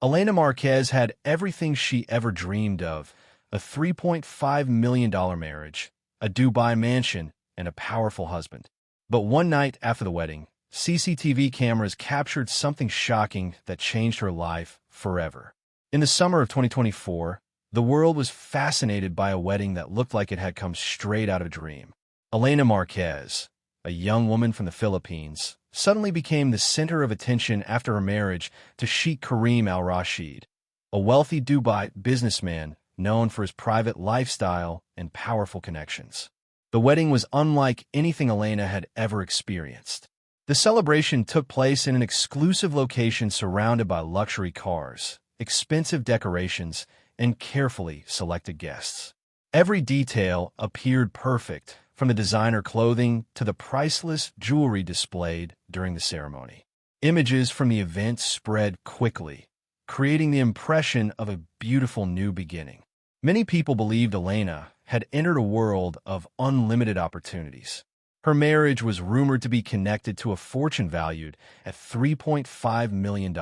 Elena Marquez had everything she ever dreamed of: a $3.5 million marriage, a Dubai mansion, and a powerful husband. But one night after the wedding, CCTV cameras captured something shocking that changed her life forever. In the summer of 2024, the world was fascinated by a wedding that looked like it had come straight out of a dream. Elena Marquez, a young woman from the Philippines, suddenly became the center of attention after her marriage to Sheikh Kareem Al Rashid, a wealthy Dubai businessman known for his private lifestyle and powerful connections. The wedding was unlike anything Elena had ever experienced. The celebration took place in an exclusive location surrounded by luxury cars, expensive decorations, and carefully selected guests. Every detail appeared perfect, from the designer clothing to the priceless jewelry displayed during the ceremony. Images from the event spread quickly, creating the impression of a beautiful new beginning. Many people believed Elena had entered a world of unlimited opportunities. Her marriage was rumored to be connected to a fortune valued at $3.5 million,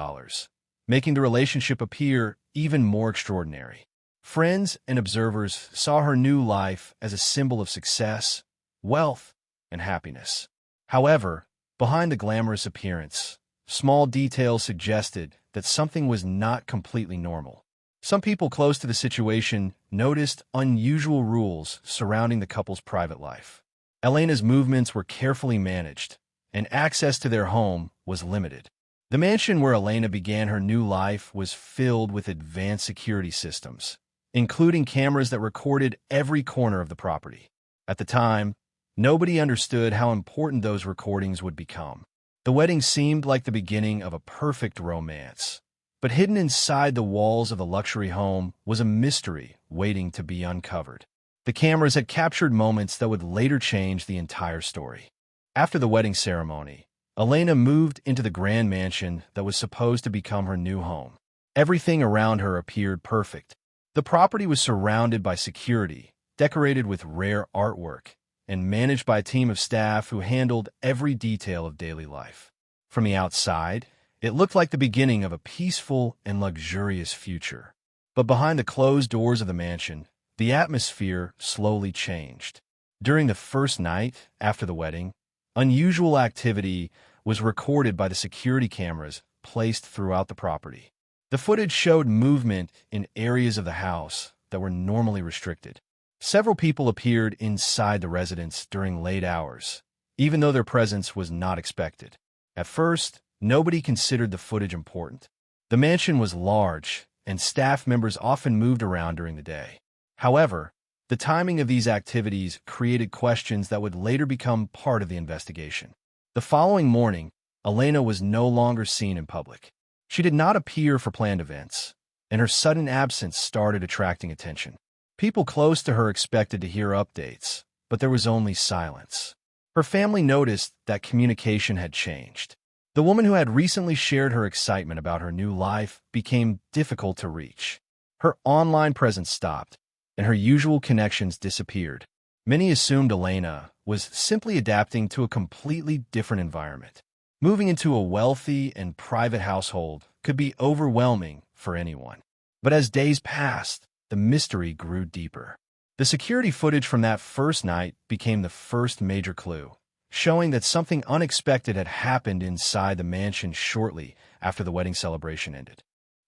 making the relationship appear even more extraordinary. Friends and observers saw her new life as a symbol of success, wealth, and happiness. However, behind the glamorous appearance, small details suggested that something was not completely normal. Some people close to the situation noticed unusual rules surrounding the couple's private life. Elena's movements were carefully managed, and access to their home was limited. The mansion where Elena began her new life was filled with advanced security systems, including cameras that recorded every corner of the property. At the time, nobody understood how important those recordings would become. The wedding seemed like the beginning of a perfect romance, but hidden inside the walls of the luxury home was a mystery waiting to be uncovered. The cameras had captured moments that would later change the entire story. After the wedding ceremony, Elena moved into the grand mansion that was supposed to become her new home. Everything around her appeared perfect. The property was surrounded by security, decorated with rare artwork, and managed by a team of staff who handled every detail of daily life. From the outside, it looked like the beginning of a peaceful and luxurious future. But behind the closed doors of the mansion, the atmosphere slowly changed. During the first night after the wedding, unusual activity was recorded by the security cameras placed throughout the property. The footage showed movement in areas of the house that were normally restricted. Several people appeared inside the residence during late hours, even though their presence was not expected. At first, nobody considered the footage important. The mansion was large, and staff members often moved around during the day. However, the timing of these activities created questions that would later become part of the investigation. The following morning, Elena was no longer seen in public. She did not appear for planned events, and her sudden absence started attracting attention. People close to her expected to hear updates, but there was only silence. Her family noticed that communication had changed. The woman who had recently shared her excitement about her new life became difficult to reach. Her online presence stopped, and her usual connections disappeared. Many assumed Elena was simply adapting to a completely different environment. Moving into a wealthy and private household could be overwhelming for anyone. But as days passed, the mystery grew deeper. The security footage from that first night became the first major clue, showing that something unexpected had happened inside the mansion shortly after the wedding celebration ended.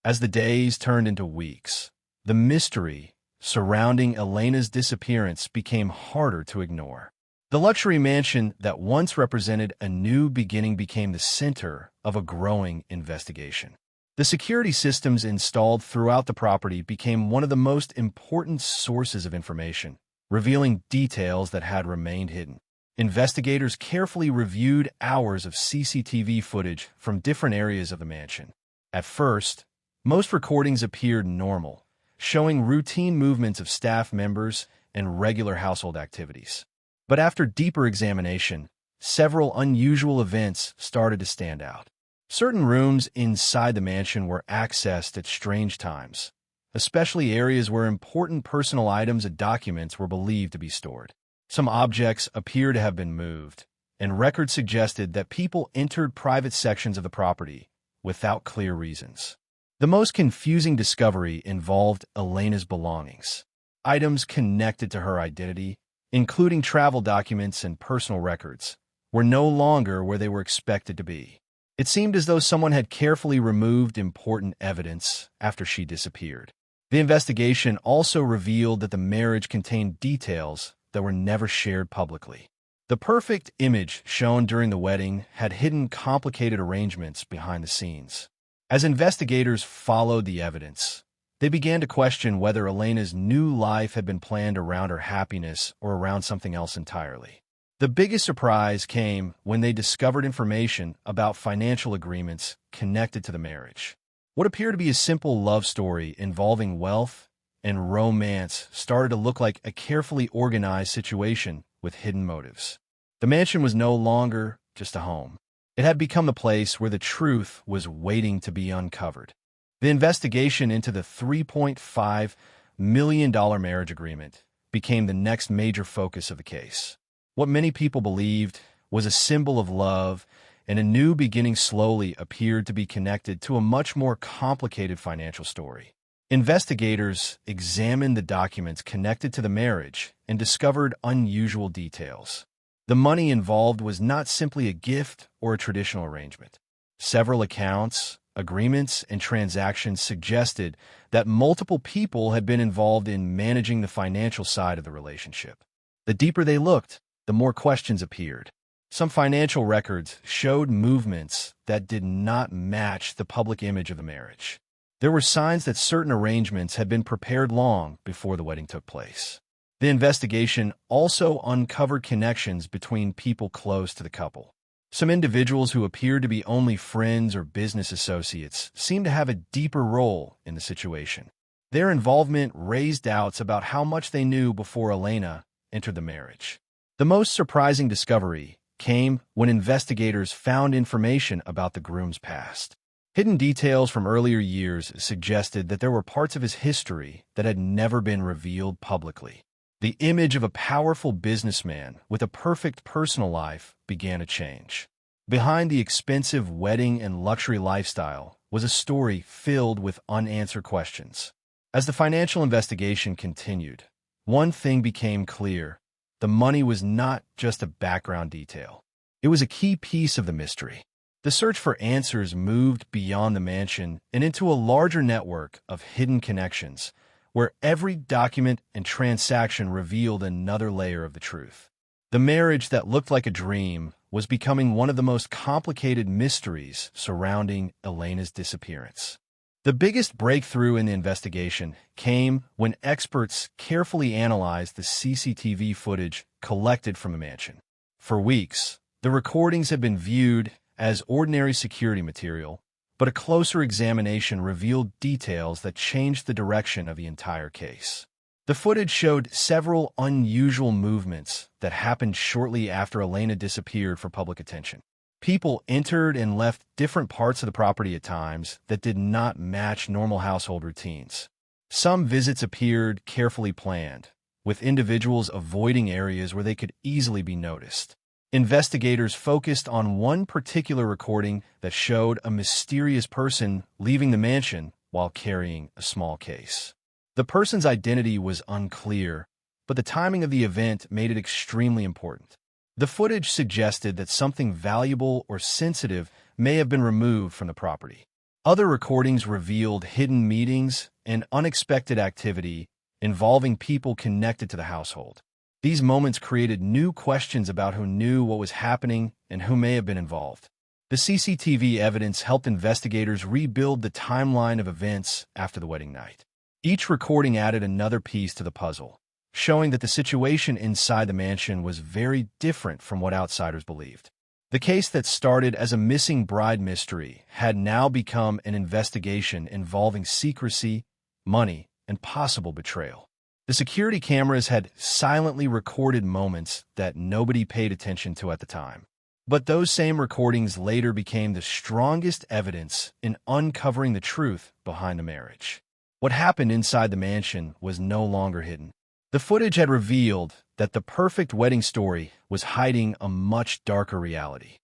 As the days turned into weeks, the mystery surrounding Elena's disappearance became harder to ignore. The luxury mansion that once represented a new beginning became the center of a growing investigation. The security systems installed throughout the property became one of the most important sources of information, revealing details that had remained hidden. Investigators carefully reviewed hours of CCTV footage from different areas of the mansion. At first, most recordings appeared normal, showing routine movements of staff members and regular household activities. But after deeper examination, several unusual events started to stand out. Certain rooms inside the mansion were accessed at strange times, especially areas where important personal items and documents were believed to be stored. Some objects appear to have been moved, and records suggested that people entered private sections of the property without clear reasons. The most confusing discovery involved Elena's belongings. Items connected to her identity, including travel documents and personal records, were no longer where they were expected to be. It seemed as though someone had carefully removed important evidence after she disappeared. The investigation also revealed that the marriage contained details that were never shared publicly. The perfect image shown during the wedding had hidden complicated arrangements behind the scenes. As investigators followed the evidence, they began to question whether Elena's new life had been planned around her happiness or around something else entirely. The biggest surprise came when they discovered information about financial agreements connected to the marriage. What appeared to be a simple love story involving wealth and romance started to look like a carefully organized situation with hidden motives. The mansion was no longer just a home. It had become the place where the truth was waiting to be uncovered. The investigation into the $3.5 million marriage agreement became the next major focus of the case. What many people believed was a symbol of love and a new beginning slowly appeared to be connected to a much more complicated financial story. Investigators examined the documents connected to the marriage and discovered unusual details. The money involved was not simply a gift or a traditional arrangement. Several accounts, agreements, and transactions suggested that multiple people had been involved in managing the financial side of the relationship. The deeper they looked, the more questions appeared. Some financial records showed movements that did not match the public image of the marriage. There were signs that certain arrangements had been prepared long before the wedding took place. The investigation also uncovered connections between people close to the couple. Some individuals who appeared to be only friends or business associates seemed to have a deeper role in the situation. Their involvement raised doubts about how much they knew before Elena entered the marriage. The most surprising discovery came when investigators found information about the groom's past. Hidden details from earlier years suggested that there were parts of his history that had never been revealed publicly. The image of a powerful businessman with a perfect personal life began to change. Behind the expensive wedding and luxury lifestyle was a story filled with unanswered questions. As the financial investigation continued, one thing became clear. The money was not just a background detail. It was a key piece of the mystery. The search for answers moved beyond the mansion and into a larger network of hidden connections, where every document and transaction revealed another layer of the truth. The marriage that looked like a dream was becoming one of the most complicated mysteries surrounding Elena's disappearance. The biggest breakthrough in the investigation came when experts carefully analyzed the CCTV footage collected from the mansion. For weeks, the recordings had been viewed as ordinary security material, but a closer examination revealed details that changed the direction of the entire case. The footage showed several unusual movements that happened shortly after Elena disappeared for public attention. People entered and left different parts of the property at times that did not match normal household routines. Some visits appeared carefully planned, with individuals avoiding areas where they could easily be noticed. Investigators focused on one particular recording that showed a mysterious person leaving the mansion while carrying a small case. The person's identity was unclear, but the timing of the event made it extremely important. The footage suggested that something valuable or sensitive may have been removed from the property. Other recordings revealed hidden meetings and unexpected activity involving people connected to the household. These moments created new questions about who knew what was happening and who may have been involved. The CCTV evidence helped investigators rebuild the timeline of events after the wedding night. Each recording added another piece to the puzzle, showing that the situation inside the mansion was very different from what outsiders believed. The case that started as a missing bride mystery had now become an investigation involving secrecy, money, and possible betrayal. The security cameras had silently recorded moments that nobody paid attention to at the time. But those same recordings later became the strongest evidence in uncovering the truth behind the marriage. What happened inside the mansion was no longer hidden. The footage had revealed that the perfect wedding story was hiding a much darker reality.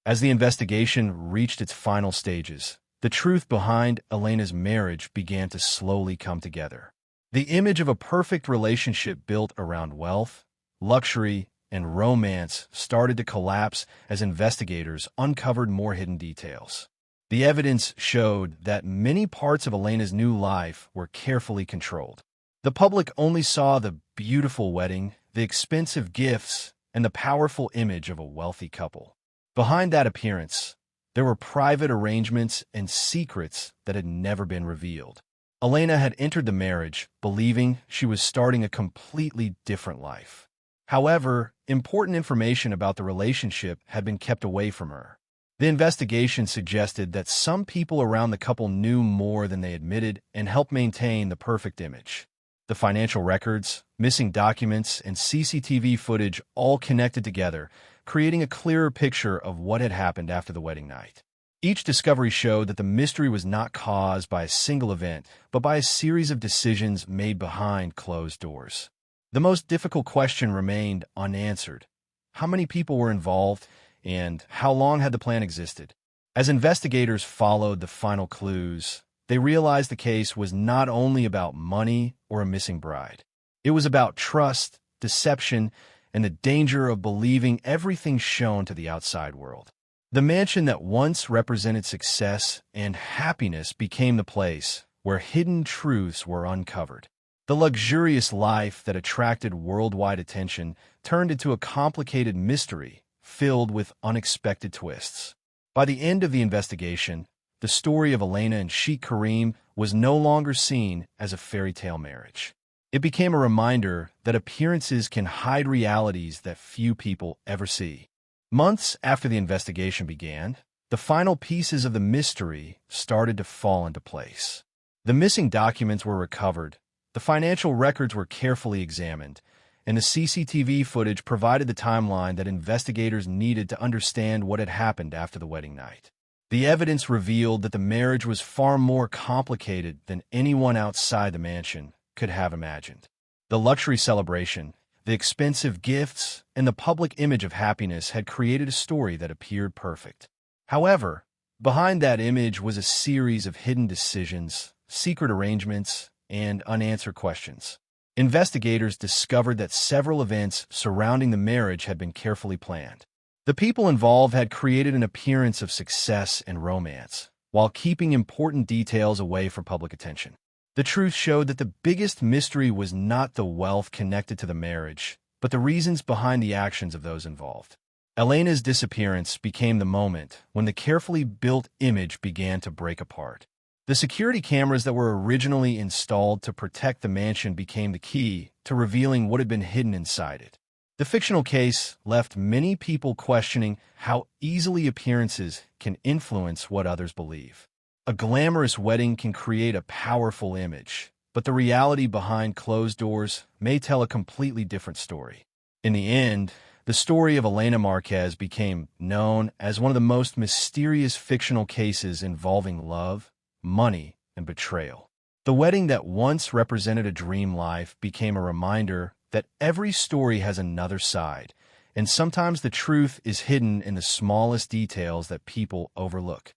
As the investigation reached its final stages, the truth behind Elena's marriage began to slowly come together. The image of a perfect relationship built around wealth, luxury, and romance started to collapse as investigators uncovered more hidden details. The evidence showed that many parts of Elena's new life were carefully controlled. The public only saw the beautiful wedding, the expensive gifts, and the powerful image of a wealthy couple. Behind that appearance, there were private arrangements and secrets that had never been revealed. Elena had entered the marriage believing she was starting a completely different life. However, important information about the relationship had been kept away from her. The investigation suggested that some people around the couple knew more than they admitted and helped maintain the perfect image. The financial records, missing documents, and CCTV footage all connected together, creating a clearer picture of what had happened after the wedding night. Each discovery showed that the mystery was not caused by a single event, but by a series of decisions made behind closed doors. The most difficult question remained unanswered. How many people were involved, and how long had the plan existed? As investigators followed the final clues, they realized the case was not only about money or a missing bride. It was about trust, deception, and the danger of believing everything shown to the outside world. The mansion that once represented success and happiness became the place where hidden truths were uncovered. The luxurious life that attracted worldwide attention turned into a complicated mystery filled with unexpected twists. By the end of the investigation, the story of Elena and Sheikh Karim was no longer seen as a fairy tale marriage. It became a reminder that appearances can hide realities that few people ever see. Months after the investigation began, the final pieces of the mystery started to fall into place. The missing documents were recovered, the financial records were carefully examined, and the CCTV footage provided the timeline that investigators needed to understand what had happened after the wedding night. The evidence revealed that the marriage was far more complicated than anyone outside the mansion could have imagined. The luxury celebration, the expensive gifts, and the public image of happiness had created a story that appeared perfect. However, behind that image was a series of hidden decisions, secret arrangements, and unanswered questions. Investigators discovered that several events surrounding the marriage had been carefully planned. The people involved had created an appearance of success and romance, while keeping important details away from public attention. The truth showed that the biggest mystery was not the wealth connected to the marriage, but the reasons behind the actions of those involved. Elena's disappearance became the moment when the carefully built image began to break apart. The security cameras that were originally installed to protect the mansion became the key to revealing what had been hidden inside it. The fictional case left many people questioning how easily appearances can influence what others believe. A glamorous wedding can create a powerful image, but the reality behind closed doors may tell a completely different story. In the end, the story of Elena Marquez became known as one of the most mysterious fictional cases involving love, money, and betrayal. The wedding that once represented a dream life became a reminder that every story has another side, and sometimes the truth is hidden in the smallest details that people overlook.